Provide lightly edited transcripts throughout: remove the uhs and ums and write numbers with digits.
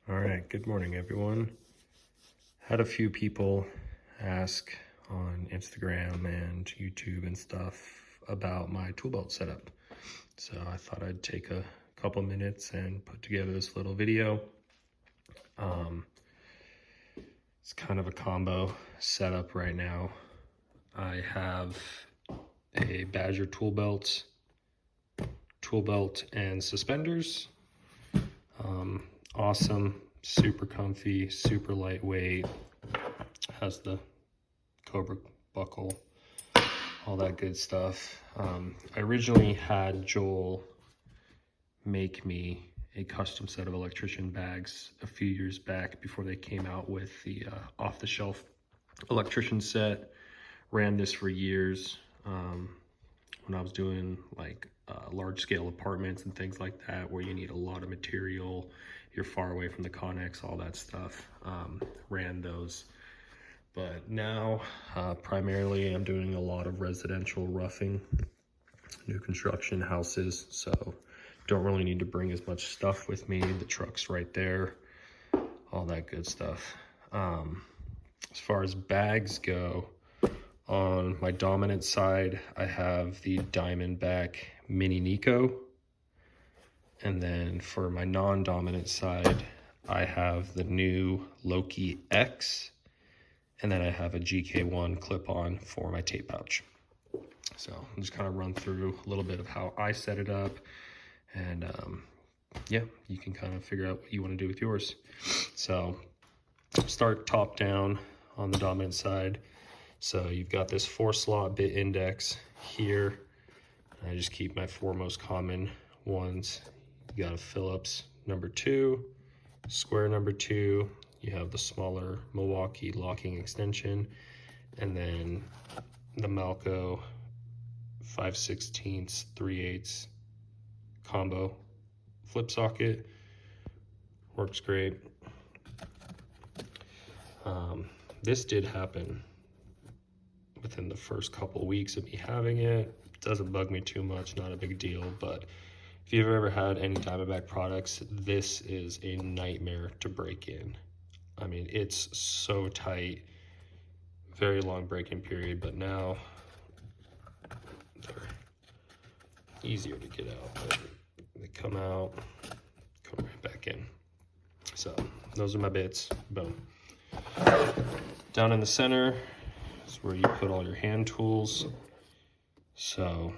All right, good morning, everyone. Had a few people ask on Instagram and YouTube and stuff about my tool belt setup. So I thought I'd take a couple minutes and put together this little video. It's kind of a combo setup right now. I have a Badger tool belt and suspenders. Awesome, super comfy, super lightweight, has the Cobra buckle, all that good stuff. I originally had Joel make me a custom set of Electrician bags a few years back before they came out with the off-the-shelf Electrician set. Ran this for years when I was doing like large-scale apartments and things like that, where you need a lot of material, you're far away from the Connex, all that stuff. Ran those. But now, primarily, I'm doing a lot of residential roughing, new construction houses, so don't really need to bring as much stuff with me. The truck's right there, all that good stuff. As far as bags go, on my dominant side, I have the Diamondback Mini Nico. And then for my non-dominant side, I have the new Loki X. And then I have a GK1 clip-on for my tape pouch. So I'm just kind of run through a little bit of how I set it up. And yeah, you can kind of figure out what you want to do with yours. So start top down on the dominant side. So you've got this 4-slot bit index here. I just keep my 4 most common ones. You got a Phillips number 2, square number 2. You have the smaller Milwaukee locking extension, and then the Malco 5/16 3/8 combo flip socket. Works great. This did happen within the first couple weeks of me having it. It doesn't bug me too much, not a big deal, but if you've ever had any Diamondback products, this is a nightmare to break in. I mean, it's so tight, very long break-in period, but now they're easier to get out. But they come out, come right back in. So those are my bits, boom. Down in the center is where you put all your hand tools. So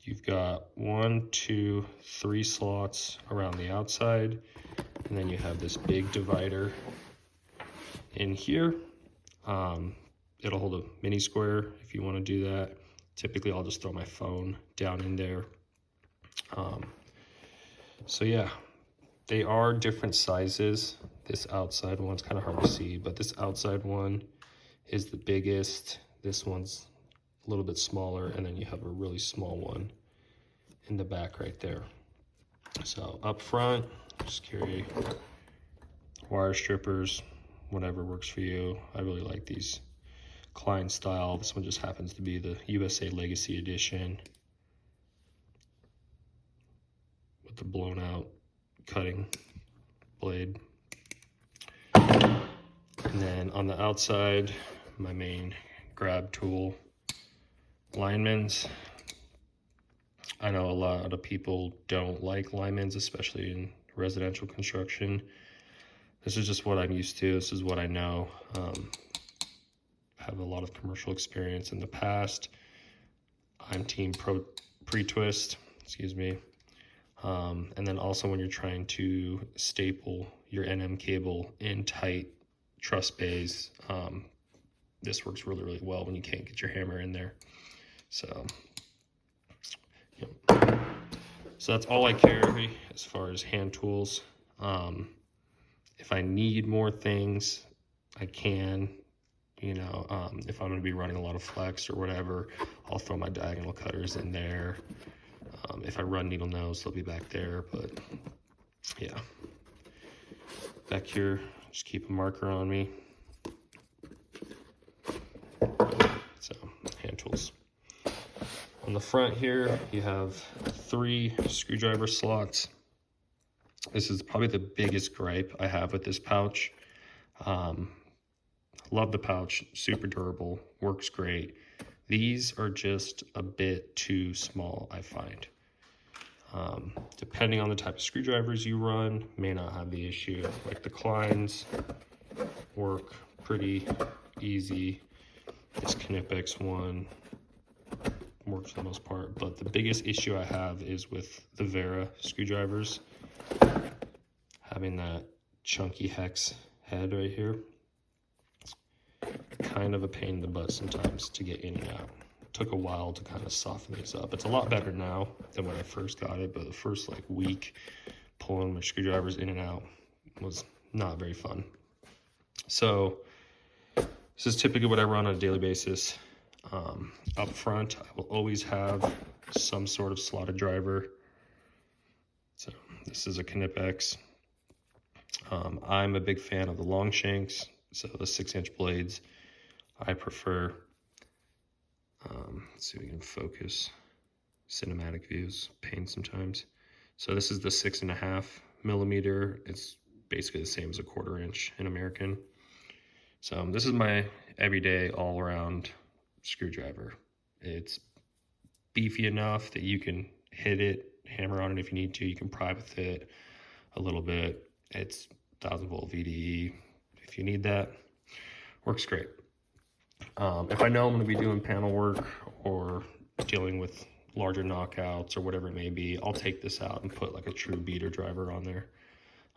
you've got 1, 2, 3 slots around the outside, and then you have this big divider in here. It'll hold a mini square if you want to do that. Typically I'll just throw my phone down in there. So yeah, they are different sizes. This outside one's kind of hard to see, but this outside one is the biggest. This one's a little bit smaller, and then you have a really small one in the back right there. So up front, just carry wire strippers, whatever works for you. I really like these Klein style. This one just happens to be the USA Legacy Edition with the blown out cutting blade. And then on the outside, my main grab tool, linemen's. I know a lot of people don't like linemen's, especially in residential construction. This is just what I'm used to. This is what I know. Have a lot of commercial experience in the past. I'm team pre-twist, excuse me. And then also when you're trying to staple your NM cable in tight truss bays, this works really, really well when you can't get your hammer in there. So, yep. So that's all I carry as far as hand tools. If I need more things, I can, you know, if I'm gonna be running a lot of flex or whatever, I'll throw my diagonal cutters in there. If I run needle nose, they'll be back there, but yeah. Back here, just keep a marker on me. So, hand tools. On the front here, you have 3 screwdriver slots. This is probably the biggest gripe I have with this pouch. Love the pouch, super durable, works great. These are just a bit too small, I find. Depending on the type of screwdrivers you run, may not have the issue. Like the Kleins work pretty easy. This Knipex one works for the most part, but the biggest issue I have is with the Vera screwdrivers. Having that chunky hex head right here. Kind of a pain in the butt sometimes to get in and out. It took a while to kind of soften these up. It's a lot better now than when I first got it, but the first like week pulling my screwdrivers in and out was not very fun. So this is typically what I run on a daily basis. Up front, I will always have some sort of slotted driver. So this is a Knipex. I'm a big fan of the long shanks, so the 6-inch blades. I prefer, let's see if we can focus cinematic views, pain sometimes. So this is the 6.5 millimeter. It's basically the same as a 1/4 inch in American. So this is my everyday all around screwdriver. It's beefy enough that you can hit it, hammer on it if you need to. You can pry with it a little bit. It's 1000-volt VDE if you need that. Works great. If I know I'm going to be doing panel work or dealing with larger knockouts or whatever it may be, I'll take this out and put like a true beater driver on there.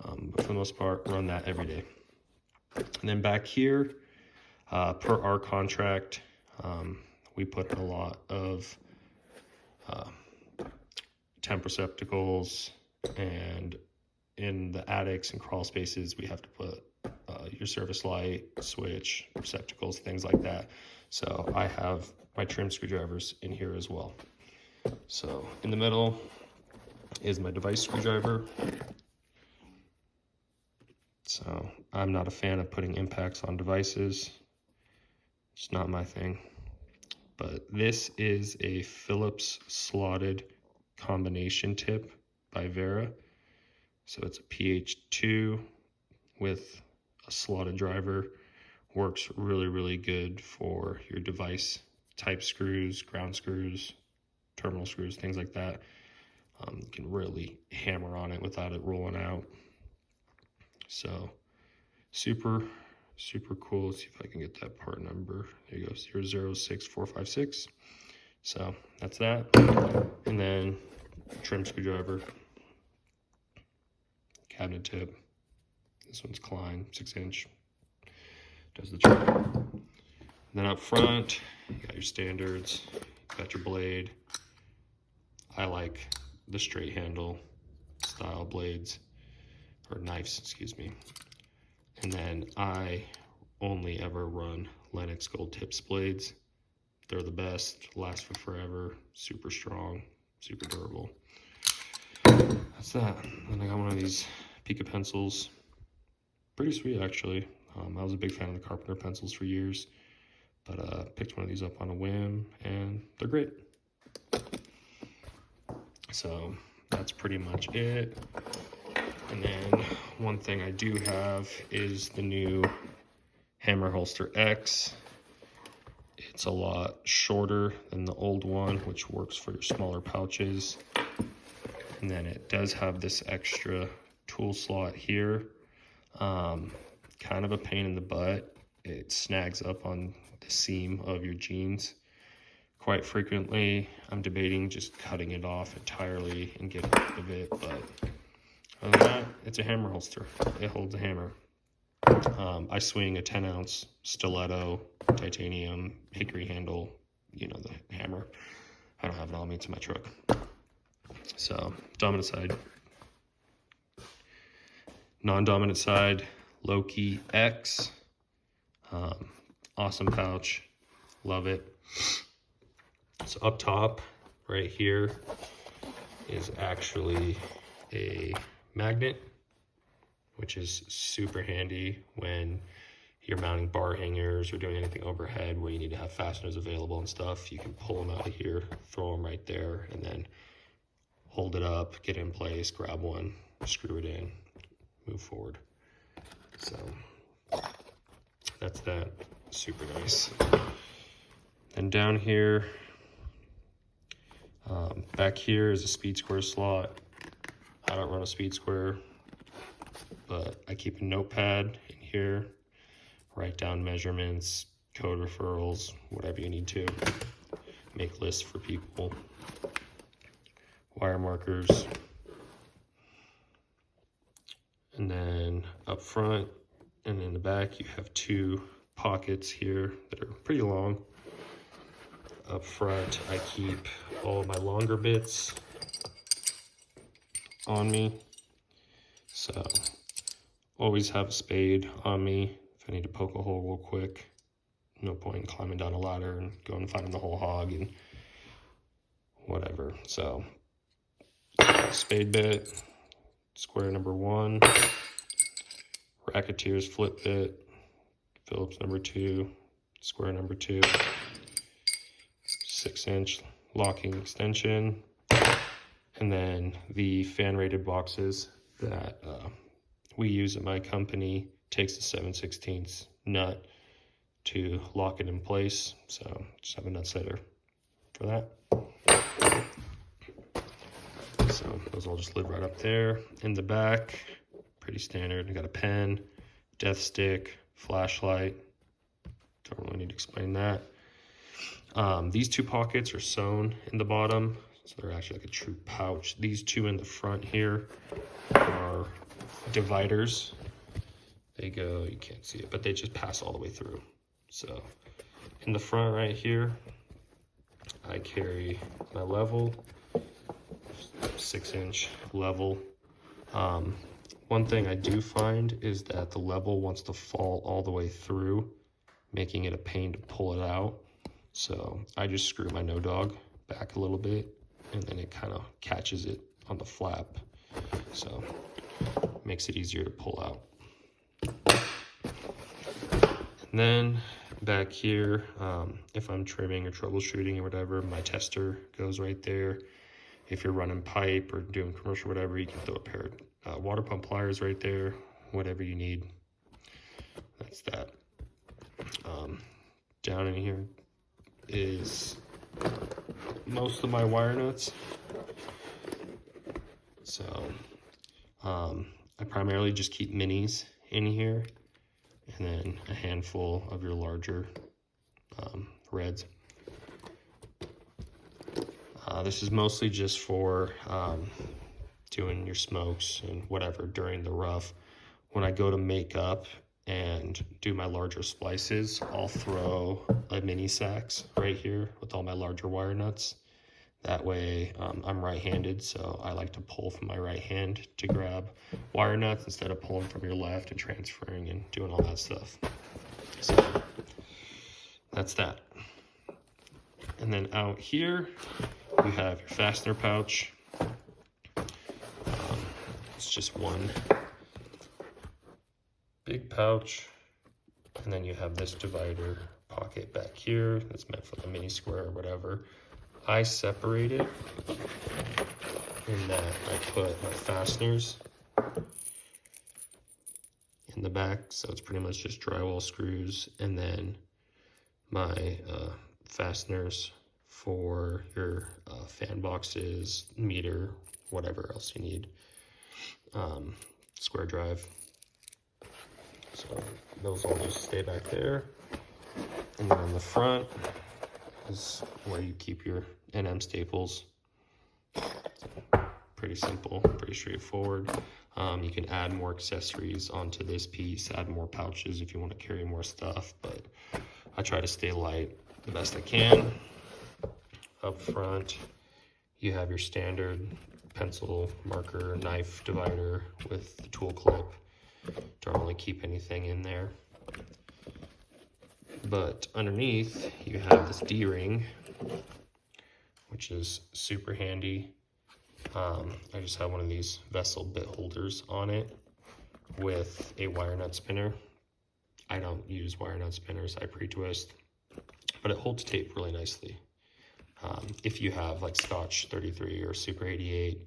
But for the most part, run that every day. And then back here, per our contract, we put in a lot of temp receptacles, and in the attics and crawl spaces, we have to put your service light, switch, receptacles, things like that. So I have my trim screwdrivers in here as well. So in the middle is my device screwdriver. So I'm not a fan of putting impacts on devices. It's not my thing. But this is a Phillips slotted combination tip by Vera. So it's a PH2 with a slotted driver. Works really, really good for your device type screws, ground screws, terminal screws, things like that. You can really hammer on it without it rolling out. So super, super cool. Let's see if I can get that part number. There you go, 006456. So that's that. And then trim screwdriver, cabinet tip. This one's Klein, 6-inch. Does the trick. And then up front, you got your standards, you got your blade. I like the straight handle style blades, or knives, excuse me. And then I only ever run Lennox Gold Tips blades. They're the best, last for forever, super strong, super durable. That's that. And I got one of these Pica pencils. Pretty sweet, actually. I was a big fan of the Carpenter pencils for years, but picked one of these up on a whim, and they're great. So that's pretty much it. And then one thing I do have is the new Hammer Holster X. It's a lot shorter than the old one, which works for your smaller pouches. And then it does have this extra tool slot here. Kind of a pain in the butt. It snags up on the seam of your jeans quite frequently. I'm debating just cutting it off entirely and getting rid of it, but other than that, it's a hammer holster. It holds a hammer. I swing a 10-ounce stiletto, titanium, hickory handle, you know, the hammer. I don't have it on me, it's in my truck. So, dominant side. Non-dominant side, Loki X. Awesome pouch, love it. So up top, right here, is actually a magnet, which is super handy when you're mounting bar hangers or doing anything overhead where you need to have fasteners available and stuff. You can pull them out of here, throw them right there, and then hold it up, get it in place, grab one, screw it in, move forward. So that's that, super nice. And down here, back here is a speed square slot. I don't run a speed square, but I keep a notepad in here, write down measurements, code referrals, whatever you need to, make lists for people, wire markers. And then up front and in the back, you have two pockets here that are pretty long. Up front, I keep all of my longer bits on me. So always have a spade on me if I need to poke a hole real quick. No point in climbing down a ladder and going and finding the whole hog and whatever. So spade bit, square number 1, Racketeer's flip bit, Phillips number 2, square number 2, 6-inch locking extension, and then the fan rated boxes that we use at my company takes the 7/16 nut to lock it in place. So just have a nut setter for that. So those all just live right up there. In the back, pretty standard. I got a pen, death stick, flashlight. Don't really need to explain that. These two pockets are sewn in the bottom, so they're actually like a true pouch. These two in the front here are dividers. They go, you can't see it, but they just pass all the way through. So in the front right here, I carry my level, 6-inch level. One thing I do find is that the level wants to fall all the way through, making it a pain to pull it out. So I just screw my no dog back a little bit, and then it kind of catches it on the flap. So it makes it easier to pull out. And then back here, if I'm trimming or troubleshooting or whatever, my tester goes right there. If you're running pipe or doing commercial, whatever, you can throw a pair of water pump pliers right there, whatever you need. That's that. Down in here is most of my wire nuts. So I primarily just keep minis in here, and then a handful of your larger reds. This is mostly just for doing your smokes and whatever during the rough. When I go to make up and do my larger splices, I'll throw a mini sacks right here with all my larger wire nuts. That way I'm right-handed, so I like to pull from my right hand to grab wire nuts instead of pulling from your left and transferring and doing all that stuff. So that's that. And then out here, you have your fastener pouch. It's just one big pouch, and then you have this divider pocket back here that's meant for the mini square or whatever. I separate it in that I put my fasteners in the back, so it's pretty much just drywall screws, and then my fasteners for your fan boxes, meter, whatever else you need, square drive. So those all just stay back there. And then on the front is where you keep your NM staples. So pretty simple, pretty straightforward. You can add more accessories onto this piece, add more pouches if you want to carry more stuff, but I try to stay light the best I can. Up front, you have your standard pencil, marker, knife divider with the tool clip. Don't really keep anything in there. But underneath, you have this D-ring, which is super handy. I just have one of these vessel bit holders on it with a wire nut spinner. I don't use wire nut spinners, I pre-twist, but it holds tape really nicely. If you have like Scotch 33 or Super 88,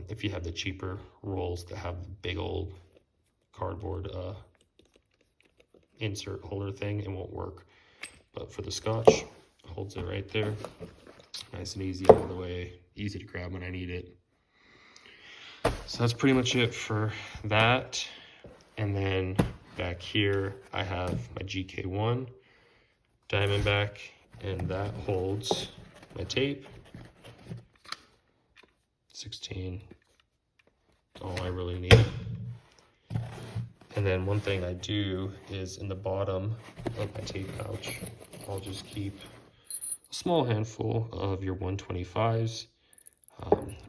If you have the cheaper rolls that have the big old cardboard insert holder thing, it won't work. But for the Scotch, it holds it right there. Nice and easy out of the way, easy to grab when I need it. So that's pretty much it for that. And then back here, I have my GK1 Diamondback, and that holds my tape. 16, all I really need. And then one thing I do is in the bottom of my tape pouch, I'll just keep a small handful of your 125s.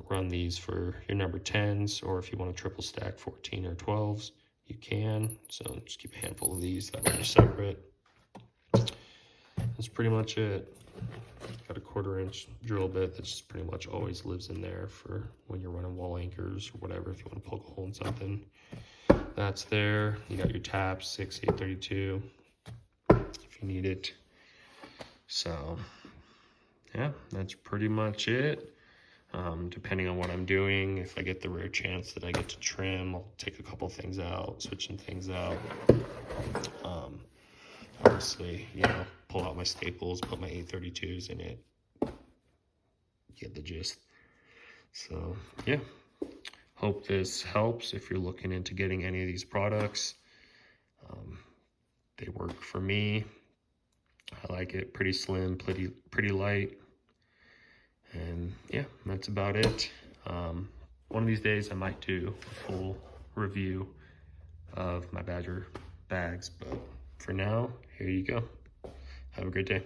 Run these for your number 10s, or if you want to triple stack 14 or 12s, you can. So just keep a handful of these, that way they're separate. That's pretty much it. Got a 1/4 inch drill bit that just pretty much always lives in there for when you're running wall anchors or whatever, if you want to poke a hole in something. That's there. You got your taps, 6, 8, 32, if you need it. So yeah, that's pretty much it. Depending on what I'm doing, if I get the rare chance that I get to trim, I'll take a couple things out, switching things out. Obviously, you know, pull out my staples, put my 832s in it. Get the gist. So yeah, hope this helps if you're looking into getting any of these products. They work for me. I like it, pretty slim, pretty light. And yeah, that's about it. One of these days I might do a full review of my Badger bags, but for now, here you go. Have a great day.